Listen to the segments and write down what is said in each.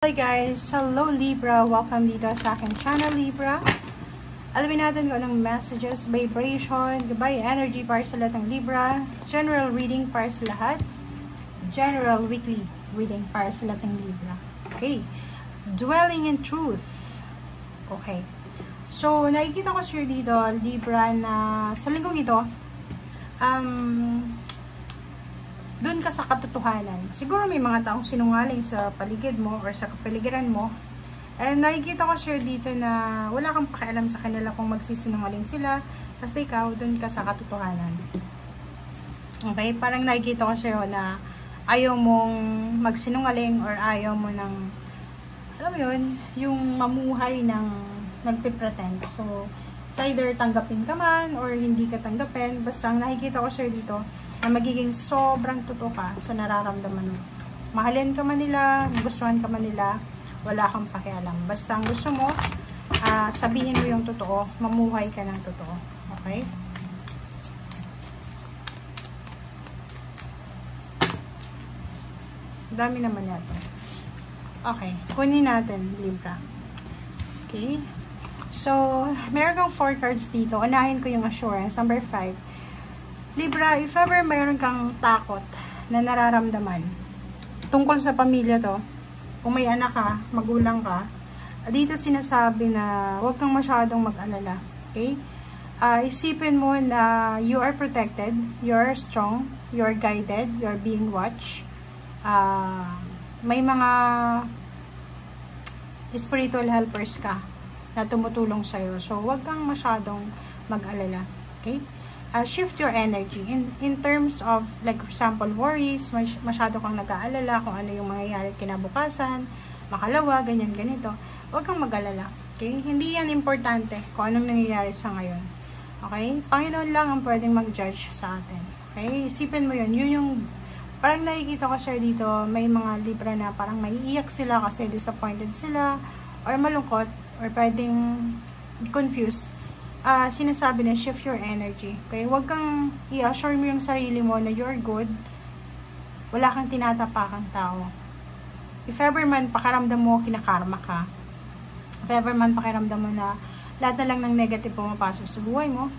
Hi guys! Hello Libra! Welcome dito sa aking channel Libra. Alamin natin kung anong messages, vibration, goodbye energy para sa lahat ng Libra. General reading para sa lahat. General weekly reading para sa lahat ng Libra. Okay. Dwelling in truth. Okay. So, nakikita ko sure dito, Libra, na sa linggong ito, doon ka sa katotohanan. Siguro may mga taong sinungaling sa paligid mo or sa kapaligiran mo. And nakikita ko sure dito na wala kang pakialam sa kanila kung magsisinungaling sila. Basta ikaw, doon ka sa katotohanan. Okay? Parang nakikita ko sure na ayaw mong magsinungaling or ayaw mo ng, alam mo yun, yung mamuhay ng nagpipretend. So, it's either tanggapin ka man or hindi ka tanggapin. Basta ang nakikita ko sure dito, na magiging sobrang totoo ka sa nararamdaman mo. Mahalin ka man nila, gustuhan ka man nila, wala kang pakialam. Basta ang gusto mo, sabihin mo yung totoo, mamuhay ka ng totoo. Okay? Dami naman natin. Okay, kunin natin, Libra. Okay? So, meron kang 4 cards dito. Unahin ko yung assurance. Number 5. Libra, if ever mayroon kang takot na nararamdaman tungkol sa pamilya to, kung may anak ka, magulang ka, dito sinasabi na huwag kang masyadong mag-alala. Okay? Isipin mo na you are protected, you are strong, you are guided, you are being watched. May mga spiritual helpers ka na tumutulong sa'yo. So, huwag kang masyadong mag-alala. Okay? Shift your energy in terms of, like for example, worries, masyado kang nag-aalala kung ano yung mangyayari kinabukasan, makalawa, ganyan, ganito. Huwag kang mag-alala. Okay? Hindi yan importante kung anong nangyayari sa ngayon. Okay? Panginoon lang ang pwedeng mag-judge sa atin. Okay? Isipin mo yun. Yun yung, parang nakikita ko sir dito, may mga Libra na parang maiiyak sila kasi disappointed sila, or malungkot, or pwedeng confused. Sinasabi na shift your energy. Okay? Huwag kang i-assure mo yung sarili mo na you're good. Wala kang tinatapakang tao. If ever man pakaramdam mo kinakarma ka, if ever man pakiramdam mo na lahat na lang ng negative pumapasok sa buhay mo,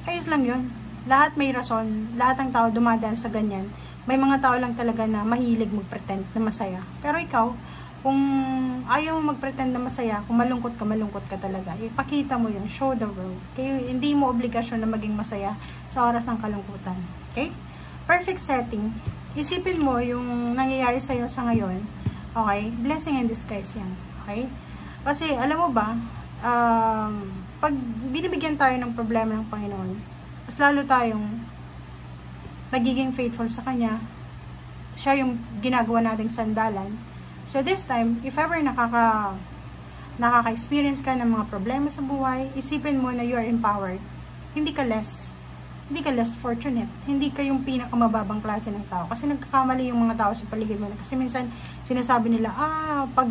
ayos lang yun. Lahat may rason. Lahat ng tao dumadaan sa ganyan. May mga tao lang talaga na mahilig mag-pretend na masaya. Pero ikaw, kung ayaw mo mag-pretend na masaya, kung malungkot ka talaga, ipakita mo yun, show the world. Kaya hindi mo obligasyon na maging masaya sa oras ng kalungkutan. Okay? Perfect setting. Isipin mo yung nangyayari sa'yo sa ngayon. Okay? Blessing in disguise yan. Okay? Kasi, alam mo ba, pag binibigyan tayo ng problema ng Panginoon, mas lalo tayong nagiging faithful sa Kanya. Siya yung ginagawa nating sandalan. So this time, if ever nakaka-experience ka ng mga problema sa buhay, isipin mo na you are empowered. Hindi ka less fortunate. Hindi ka yung pinakamababang klase ng tao. Kasi nagkakamali yung mga tao sa paligid mo. Kasi minsan, sinasabi nila, pag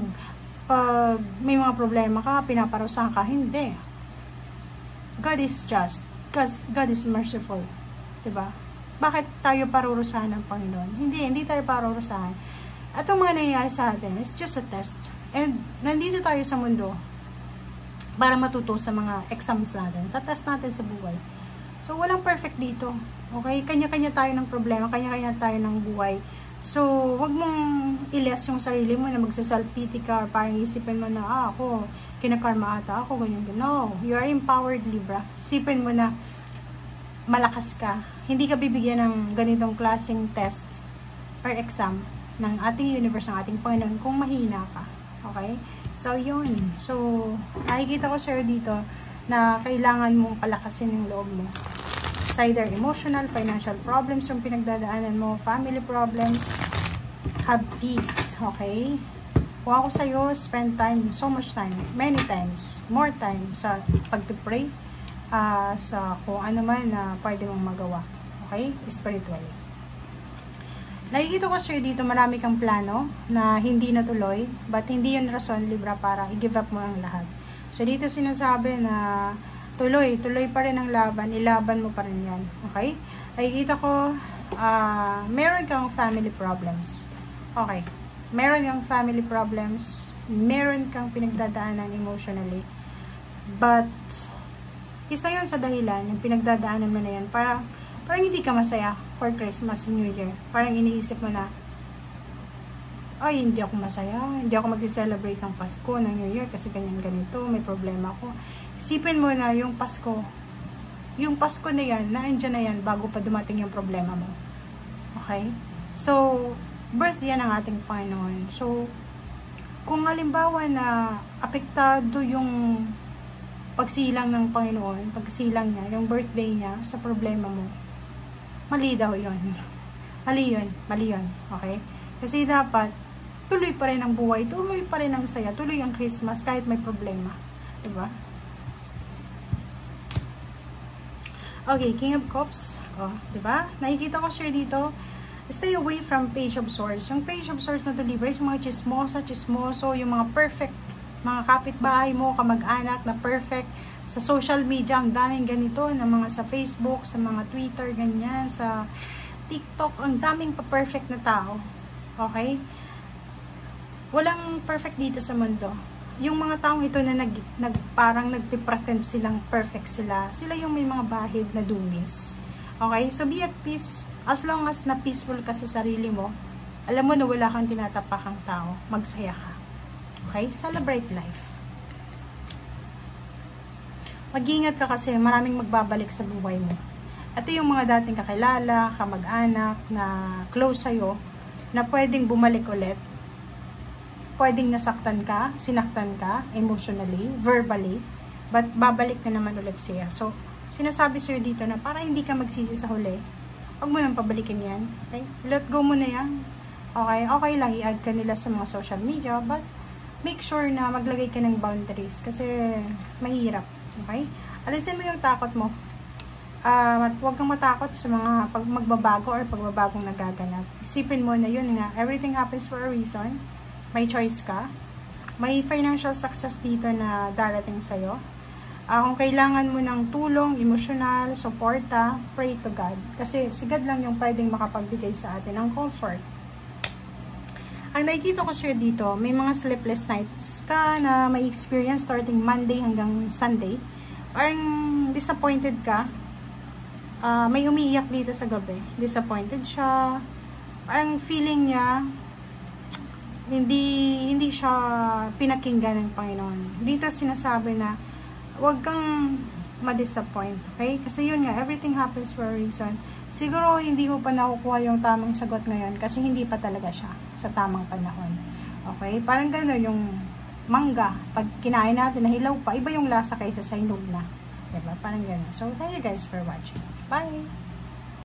may mga problema ka, pinaparusahan ka. Hindi. God is just. God is merciful. Diba? Bakit tayo parurusahan ng Panginoon? Hindi tayo parurusahan. At ang mga nangyayari sa atin is just a test. And nandito tayo sa mundo para matuto sa mga exams natin, sa test natin sa buhay. So, walang perfect dito. Okay? Kanya-kanya tayo ng problema, kanya-kanya tayo ng buhay. So, wag mong i-less yung sarili mo na magsaself-pity ka or parang isipin mo na, ako, kinakarma ata ako, ganyan. No, you are empowered, Libra. Isipin mo na malakas ka. Hindi ka bibigyan ng ganitong klaseng test or exam ng ating universe, ng ating Panginoon, kung mahina ka. Okay? So, yun. So, nakikita ko sa'yo dito na kailangan mong palakasin yung loob mo. It's either emotional, financial problems yung pinagdadaanan mo, family problems, have peace. Okay? Kung ako sa'yo, spend time, so much time, many times, more time sa pag-pray, sa kung ano man na pwede mong magawa. Okay? Spiritually. Nakikita ko sir dito marami kang plano na hindi natuloy, but hindi yun rason, Libra, para i-give up mo ang lahat. So dito sinasabi na tuloy pa rin ang laban, ilaban mo pa rin yan. Okay? Nakikita ko meron kang family problems. Okay. meron yung family problems, meron kang pinagdadaanan emotionally, but isa yun sa dahilan, yung pinagdadaanan mo na yan, parang hindi ka masaya for Christmas and New Year. Parang iniisip mo na, ay, hindi ako masaya, hindi ako magsi-celebrate ng Pasko, ng New Year, kasi ganito, may problema ako. Isipin mo na yung Pasko na yan, naandyan na yan, bago pa dumating yung problema mo. Okay? So, birth yan ang ating Panginoon. So, kung halimbawa na apektado yung pagsilang ng Panginoon, pagsilang niya, yung birthday niya sa problema mo, mali daw yun. Mali yun. Okay? Kasi dapat, tuloy pa rin ang buhay, tuloy pa rin ang saya, tuloy ang Christmas kahit may problema. Diba? Okay, King of Cups. Oh, diba? Nakikita ko share dito, stay away from Page of Swords. Yung Page of Swords na to, libre, yung mga chismoso, yung mga perfect, mga kapitbahay mo, kamag-anak na perfect. Sa social media, ang daming ganito, na mga sa Facebook, sa mga Twitter, ganyan, sa TikTok, ang daming pa-perfect na tao. Okay? Walang perfect dito sa mundo. Yung mga taong ito na parang nagpe-pretend silang perfect sila yung may mga bahid na dumis. Okay? So, be at peace. As long as na peaceful ka sa sarili mo, alam mo na wala kang tinatapakang tao, magsaya ka. Okay? Celebrate life. Mag-ingat ka kasi maraming magbabalik sa buhay mo. Ito yung mga dating kakilala, kamag-anak, na close sa'yo, na pwedeng bumalik ulit. Pwedeng nasaktan ka, sinaktan ka, emotionally, verbally, but babalik na naman ulit siya. So, sinasabi sa'yo dito na para hindi ka magsisi sa huli, huwag mo nang pabalikin yan. Okay? Let go mo na yan. Okay? Okay lang i-add ka nila sa mga social media, but make sure na maglagay ka ng boundaries kasi mahirap. Okay? Alisin mo yung takot mo. Huwag kang matakot sa mga magbabago or pagbabagong nagaganap. Isipin mo na yun nga, everything happens for a reason. May choice ka. May financial success dito na darating sa'yo. Kung kailangan mo ng tulong, emotional, suporta, pray to God. Kasi si God lang yung pwedeng makapagbigay sa atin ng comfort. Ang nakikita ko siya dito, may mga sleepless nights ka na may experience starting Monday hanggang Sunday. Parang disappointed ka. May umiiyak dito sa gabi. Disappointed siya. Parang feeling niya, hindi siya pinakinggan ng Panginoon. Dito sinasabi na huwag kang ma-disappoint, okay? Kasi yun nga, everything happens for a reason. Siguro hindi mo pa nakukuha yung tamang sagot ngayon kasi hindi pa talaga siya sa tamang panahon. Okay? Parang gano'n yung mangga. Pag kinain natin, nahilaw pa, iba yung lasa kaysa sa hinog na. Diba? Parang gano'n. So, thank you guys for watching. Bye!